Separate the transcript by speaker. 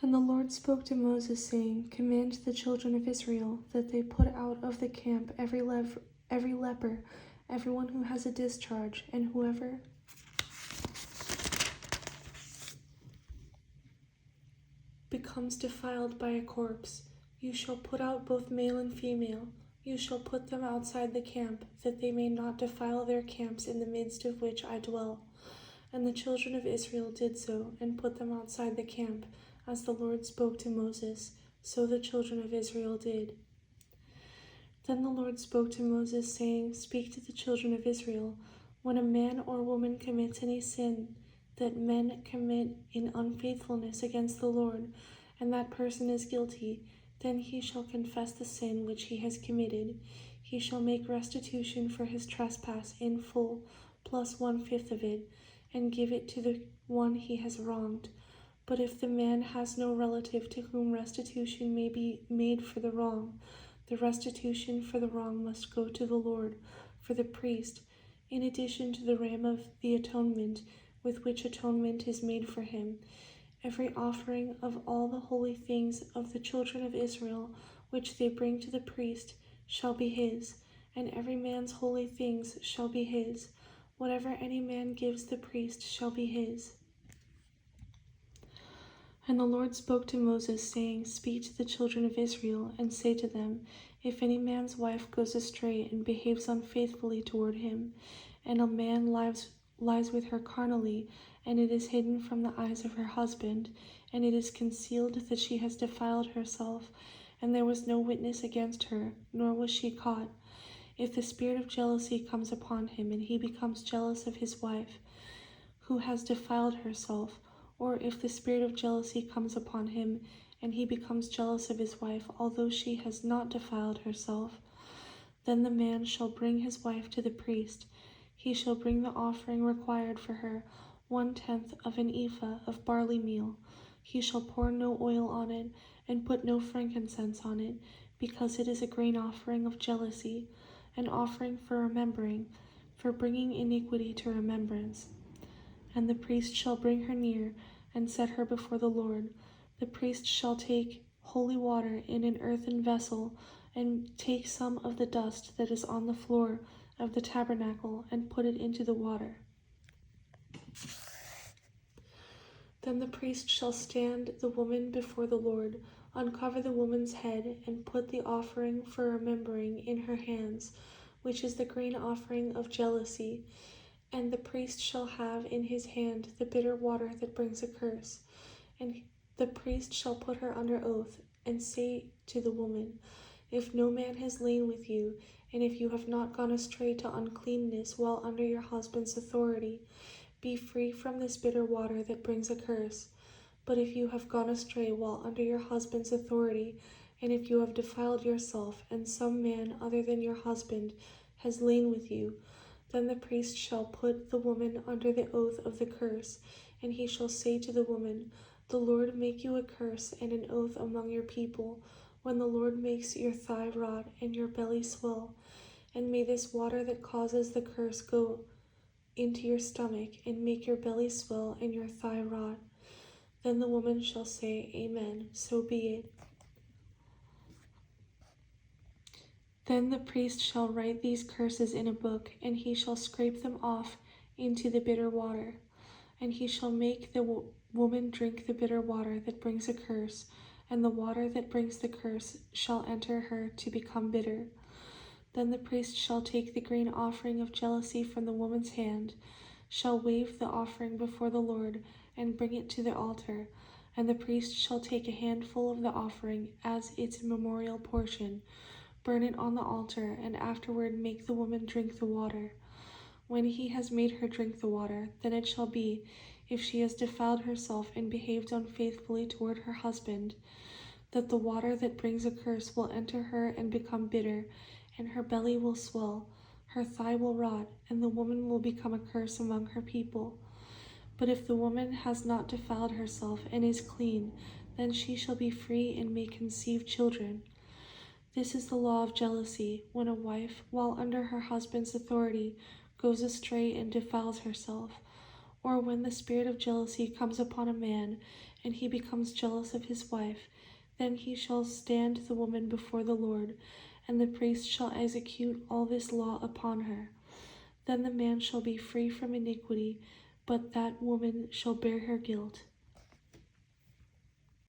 Speaker 1: And the Lord spoke to Moses, saying, Command the children of Israel that they put out of the camp every leper, everyone who has a discharge, and whoever becomes defiled by a corpse. You shall put out both male and female. You shall put them outside the camp, that they may not defile their camps in the midst of which I dwell. And the children of Israel did so, and put them outside the camp, as the Lord spoke to Moses. So the children of Israel did. Then the Lord spoke to Moses, saying, Speak to the children of Israel, when a man or woman commits any sin that men commit in unfaithfulness against the Lord, and that person is guilty, then he shall confess the sin which he has committed. He shall make restitution for his trespass in full, plus 1/5 of it, and give it to the one he has wronged. But if the man has no relative to whom restitution may be made for the wrong, the restitution for the wrong must go to the Lord, for the priest, in addition to the ram of the atonement, with which atonement is made for him. Every offering of all the holy things of the children of Israel, which they bring to the priest, shall be his, and every man's holy things shall be his. Whatever any man gives the priest shall be his. And the Lord spoke to Moses, saying, Speak to the children of Israel, and say to them, If any man's wife goes astray and behaves unfaithfully toward him, and a man lies with her carnally, and it is hidden from the eyes of her husband, and it is concealed that she has defiled herself, and there was no witness against her, nor was she caught, if the spirit of jealousy comes upon him, and he becomes jealous of his wife, who has defiled herself, or if the spirit of jealousy comes upon him, and he becomes jealous of his wife, although she has not defiled herself, then the man shall bring his wife to the priest. He shall bring the offering required for her, 1/10 of an ephah of barley meal. He shall pour no oil on it, and put no frankincense on it, because it is a grain offering of jealousy, an offering for remembering, for bringing iniquity to remembrance. And the priest shall bring her near, and set her before the Lord. The priest shall take holy water in an earthen vessel, and take some of the dust that is on the floor of the tabernacle, and put it into the water. Then the priest shall stand the woman before the Lord, uncover the woman's head, and put the offering for remembering in her hands, which is the grain offering of jealousy. And the priest shall have in his hand the bitter water that brings a curse. And the priest shall put her under oath, and say to the woman, If no man has lain with you, and if you have not gone astray to uncleanness while under your husband's authority, be free from this bitter water that brings a curse. But if you have gone astray while under your husband's authority, and if you have defiled yourself, and some man other than your husband has lain with you, then the priest shall put the woman under the oath of the curse, and he shall say to the woman, The Lord make you a curse and an oath among your people, when the Lord makes your thigh rot and your belly swell. And may this water that causes the curse go into your stomach, and make your belly swell and your thigh rot. Then the woman shall say, Amen, so be it. Then the priest shall write these curses in a book, and he shall scrape them off into the bitter water. And he shall make the woman drink the bitter water that brings a curse, and the water that brings the curse shall enter her to become bitter. Then the priest shall take the grain offering of jealousy from the woman's hand, shall wave the offering before the Lord, and bring it to the altar. And the priest shall take a handful of the offering as its memorial portion, burn it on the altar, and afterward make the woman drink the water. When he has made her drink the water, then it shall be, if she has defiled herself and behaved unfaithfully toward her husband, that the water that brings a curse will enter her and become bitter, and her belly will swell, her thigh will rot, and the woman will become a curse among her people. But if the woman has not defiled herself and is clean, then she shall be free and may conceive children. This is the law of jealousy, when a wife, while under her husband's authority, goes astray and defiles herself, or when the spirit of jealousy comes upon a man, and he becomes jealous of his wife, then he shall stand the woman before the Lord, and the priest shall execute all this law upon her. Then the man shall be free from iniquity, but that woman shall bear her guilt.